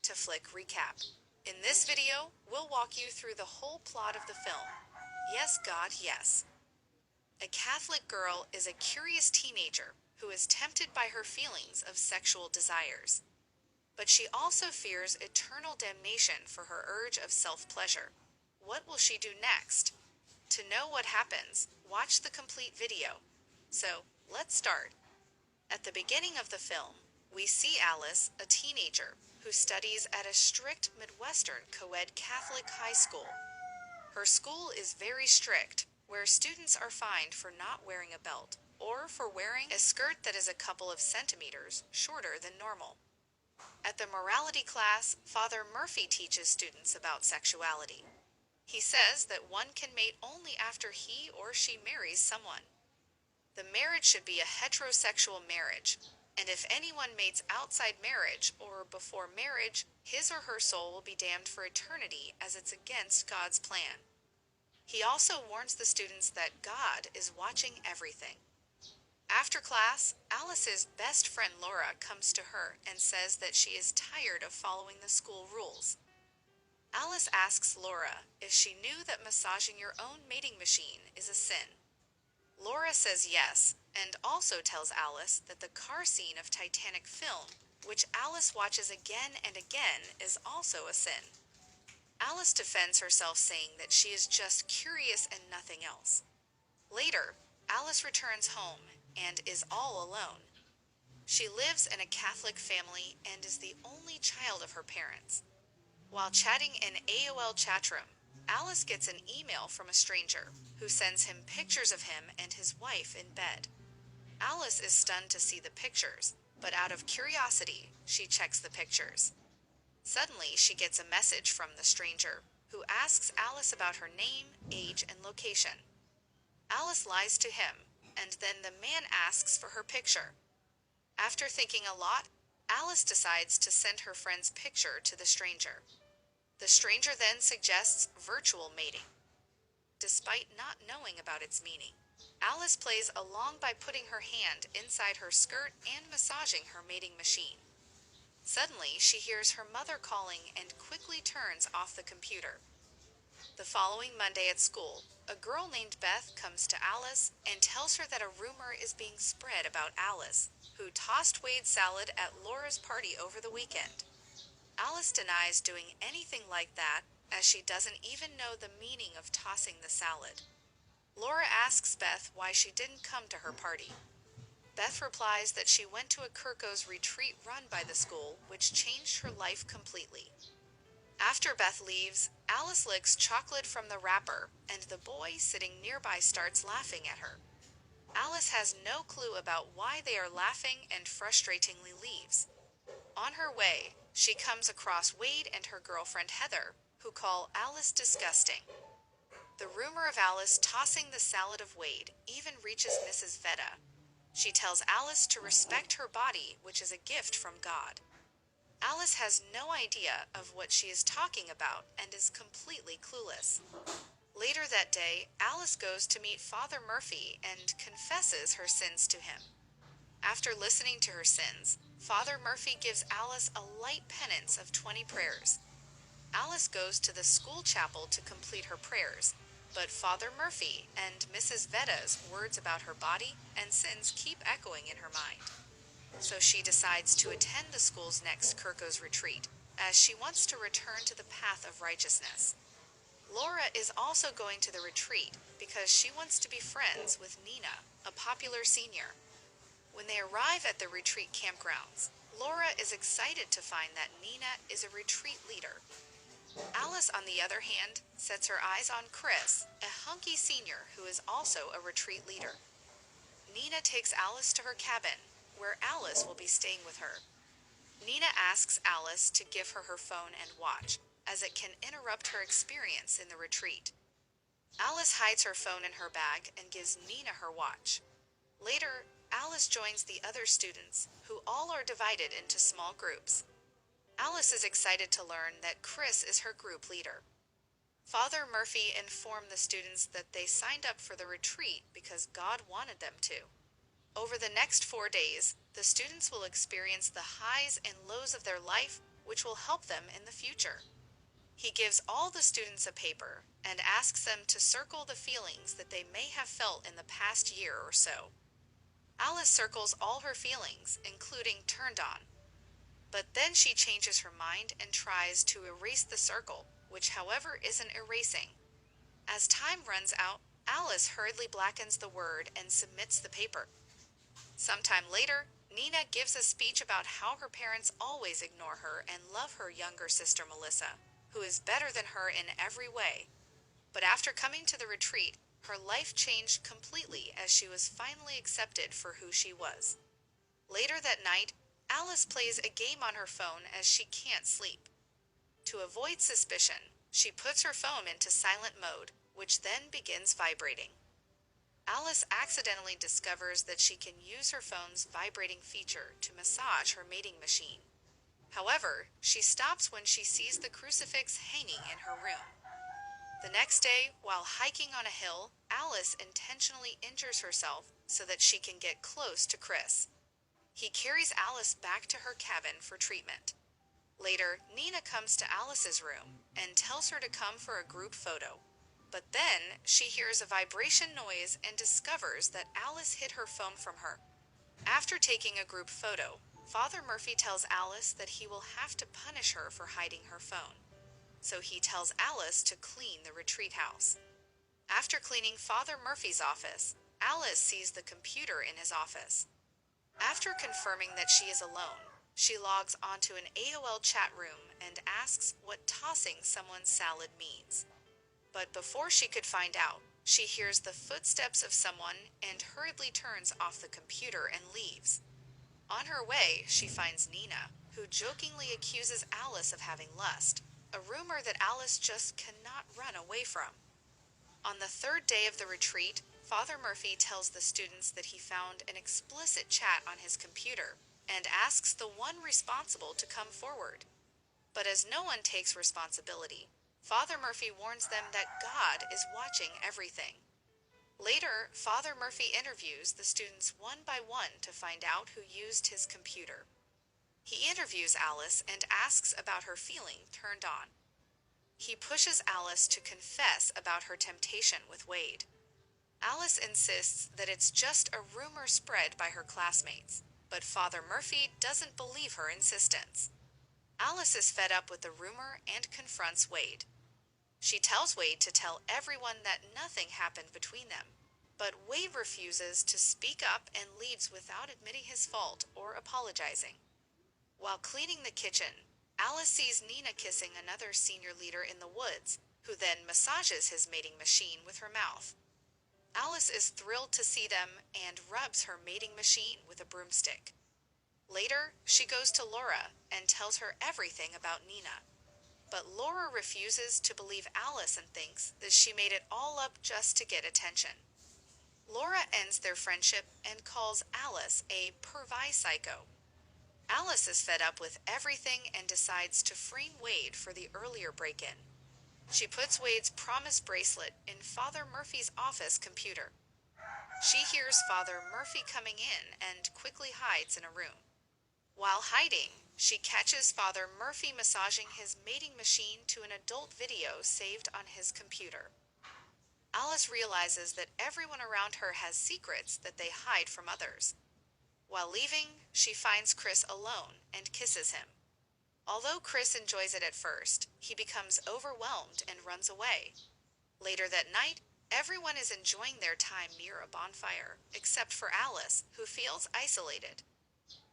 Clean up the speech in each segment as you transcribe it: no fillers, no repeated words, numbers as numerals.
to Flick recap. In this video, we'll walk you through the whole plot of the film. Yes, God, yes. A Catholic girl is a curious teenager who is tempted by her feelings of sexual desires. But she also fears eternal damnation for her urge of self-pleasure. What will she do next? To know what happens, watch the complete video. So, let's start. At the beginning of the film, we see Alice, a teenager, who studies at a strict Midwestern co-ed Catholic high school. Her school is very strict, where students are fined for not wearing a belt, or for wearing a skirt that is a couple of centimeters shorter than normal. At the morality class, Father Murphy teaches students about sexuality. He says that one can mate only after he or she marries someone. The marriage should be a heterosexual marriage, and if anyone mates outside marriage or before marriage, his or her soul will be damned for eternity as it's against God's plan. He also warns the students that God is watching everything. After class, Alice's best friend Laura comes to her and says that she is tired of following the school rules. Alice asks Laura if she knew that massaging your own mating machine is a sin. Laura says yes, and also tells Alice that the car scene of Titanic film, which Alice watches again and again, is also a sin. Alice defends herself saying that she is just curious and nothing else. Later, Alice returns home and is all alone. She lives in a Catholic family and is the only child of her parents. While chatting in AOL chatroom, Alice gets an email from a stranger who sends him pictures of him and his wife in bed. Alice is stunned to see the pictures, but out of curiosity, she checks the pictures. Suddenly, she gets a message from the stranger, who asks Alice about her name, age, and location. Alice lies to him, and then the man asks for her picture. After thinking a lot, Alice decides to send her friend's picture to the stranger. The stranger then suggests virtual mating. Despite not knowing about its meaning, Alice plays along by putting her hand inside her skirt and massaging her mating machine. Suddenly, she hears her mother calling and quickly turns off the computer. The following Monday at school, a girl named Beth comes to Alice and tells her that a rumor is being spread about Alice, who tossed Wade salad at Laura's party over the weekend. Alice denies doing anything like that, as she doesn't even know the meaning of tossing the salad. Laura asks Beth why she didn't come to her party. Beth replies that she went to a Kirkos retreat run by the school, which changed her life completely. After Beth leaves, Alice licks chocolate from the wrapper, and the boy sitting nearby starts laughing at her. Alice has no clue about why they are laughing and frustratingly leaves. On her way, she comes across Wade and her girlfriend Heather, who call Alice disgusting. The rumor of Alice tossing the salad of Wade even reaches Mrs. Vetta. She tells Alice to respect her body, which is a gift from God. Alice has no idea of what she is talking about and is completely clueless. Later that day, Alice goes to meet Father Murphy and confesses her sins to him. After listening to her sins, Father Murphy gives Alice a light penance of 20 prayers. Alice goes to the school chapel to complete her prayers, but Father Murphy and Mrs. Vetta's words about her body and sins keep echoing in her mind. So she decides to attend the school's next Kirkos retreat, as she wants to return to the path of righteousness. Laura is also going to the retreat because she wants to be friends with Nina, a popular senior. When they arrive at the retreat campgrounds, Laura is excited to find that Nina is a retreat leader. Alice, on the other hand, sets her eyes on Chris, a hunky senior who is also a retreat leader. Nina takes Alice to her cabin, where Alice will be staying with her. Nina asks Alice to give her her phone and watch, as it can interrupt her experience in the retreat. Alice hides her phone in her bag and gives Nina her watch. Later, Alice joins the other students, who all are divided into small groups. Alice is excited to learn that Chris is her group leader. Father Murphy informed the students that they signed up for the retreat because God wanted them to. Over the next 4 days, the students will experience the highs and lows of their life which will help them in the future. He gives all the students a paper and asks them to circle the feelings that they may have felt in the past year or so. Alice circles all her feelings, including turned on. But then she changes her mind and tries to erase the circle, which however isn't erasing. As time runs out, Alice hurriedly blackens the word and submits the paper. Sometime later, Nina gives a speech about how her parents always ignore her and love her younger sister Melissa, who is better than her in every way. But after coming to the retreat, her life changed completely as she was finally accepted for who she was. Later that night, Alice plays a game on her phone as she can't sleep. To avoid suspicion, she puts her phone into silent mode, which then begins vibrating. Alice accidentally discovers that she can use her phone's vibrating feature to massage her mating machine. However, she stops when she sees the crucifix hanging in her room. The next day, while hiking on a hill, Alice intentionally injures herself so that she can get close to Chris. He carries Alice back to her cabin for treatment. Later, Nina comes to Alice's room and tells her to come for a group photo. But then, she hears a vibration noise and discovers that Alice hid her phone from her. After taking a group photo, Father Murphy tells Alice that he will have to punish her for hiding her phone. So he tells Alice to clean the retreat house. After cleaning Father Murphy's office, Alice sees the computer in his office. After confirming that she is alone, she logs onto an AOL chat room and asks what tossing someone's salad means. But before she could find out, she hears the footsteps of someone and hurriedly turns off the computer and leaves. On her way, she finds Nina, who jokingly accuses Alice of having lust, a rumor that Alice just cannot run away from. On the third day of the retreat, Father Murphy tells the students that he found an explicit chat on his computer and asks the one responsible to come forward. But as no one takes responsibility, Father Murphy warns them that God is watching everything. Later, Father Murphy interviews the students one by one to find out who used his computer. He interviews Alice and asks about her feeling turned on. He pushes Alice to confess about her temptation with Wade. Alice insists that it's just a rumor spread by her classmates, but Father Murphy doesn't believe her insistence. Alice is fed up with the rumor and confronts Wade. She tells Wade to tell everyone that nothing happened between them, but Wade refuses to speak up and leaves without admitting his fault or apologizing. While cleaning the kitchen, Alice sees Nina kissing another senior leader in the woods, who then massages his mating machine with her mouth. Alice is thrilled to see them and rubs her mating machine with a broomstick. Later, she goes to Laura and tells her everything about Nina. But Laura refuses to believe Alice and thinks that she made it all up just to get attention. Laura ends their friendship and calls Alice a pervy psycho. Alice is fed up with everything and decides to frame Wade for the earlier break-in. She puts Wade's promise bracelet in Father Murphy's office computer. She hears Father Murphy coming in and quickly hides in a room. While hiding, she catches Father Murphy massaging his mating machine to an adult video saved on his computer. Alice realizes that everyone around her has secrets that they hide from others. While leaving, she finds Chris alone and kisses him. Although Chris enjoys it at first, he becomes overwhelmed and runs away. Later that night, everyone is enjoying their time near a bonfire, except for Alice, who feels isolated.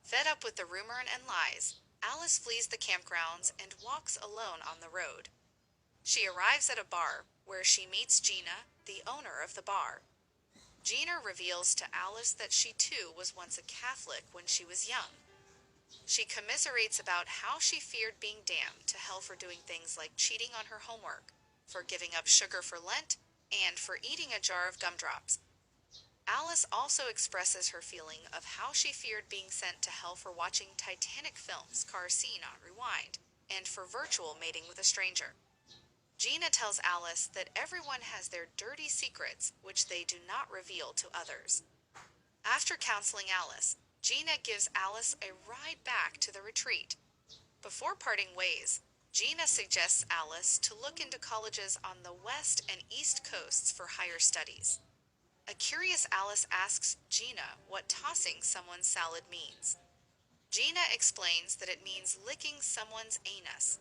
Fed up with the rumor and lies, Alice flees the campgrounds and walks alone on the road. She arrives at a bar, where she meets Gina, the owner of the bar. Gina reveals to Alice that she too was once a Catholic when she was young. She commiserates about how she feared being damned to hell for doing things like cheating on her homework, for giving up sugar for Lent, and for eating a jar of gumdrops. Alice also expresses her feeling of how she feared being sent to hell for watching Titanic films car scene on rewind, and for virtual mating with a stranger. Gina tells Alice that everyone has their dirty secrets which they do not reveal to others. After counseling Alice, Gina gives Alice a ride back to the retreat. Before parting ways, Gina suggests Alice to look into colleges on the west and east coasts for higher studies. A curious Alice asks Gina what tossing someone's salad means. Gina explains that it means licking someone's anus.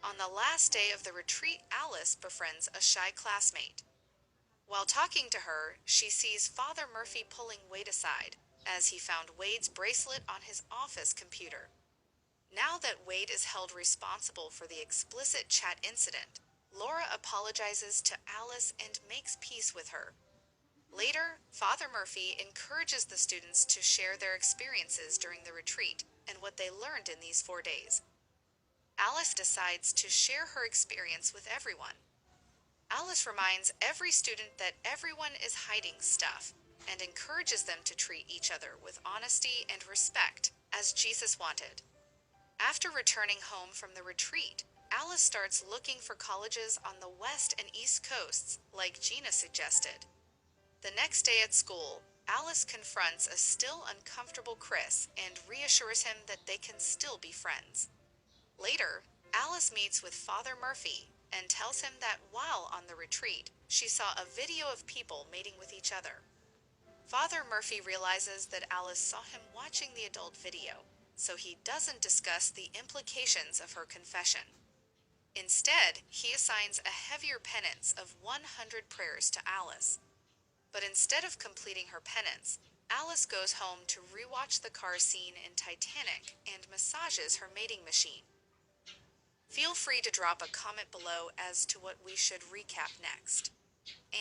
On the last day of the retreat, Alice befriends a shy classmate. While talking to her, she sees Father Murphy pulling Wade aside, as he found Wade's bracelet on his office computer. Now that Wade is held responsible for the explicit chat incident, Laura apologizes to Alice and makes peace with her. Later, Father Murphy encourages the students to share their experiences during the retreat and what they learned in these 4 days. Alice decides to share her experience with everyone. Alice reminds every student that everyone is hiding stuff and encourages them to treat each other with honesty and respect, as Jesus wanted. After returning home from the retreat, Alice starts looking for colleges on the west and east coasts, like Gina suggested. The next day at school, Alice confronts a still uncomfortable Chris and reassures him that they can still be friends. Later, Alice meets with Father Murphy and tells him that while on the retreat, she saw a video of people mating with each other. Father Murphy realizes that Alice saw him watching the adult video, so he doesn't discuss the implications of her confession. Instead, he assigns a heavier penance of 100 prayers to Alice. But instead of completing her penance, Alice goes home to rewatch the car scene in Titanic and massages her mating machine. Feel free to drop a comment below as to what we should recap next. And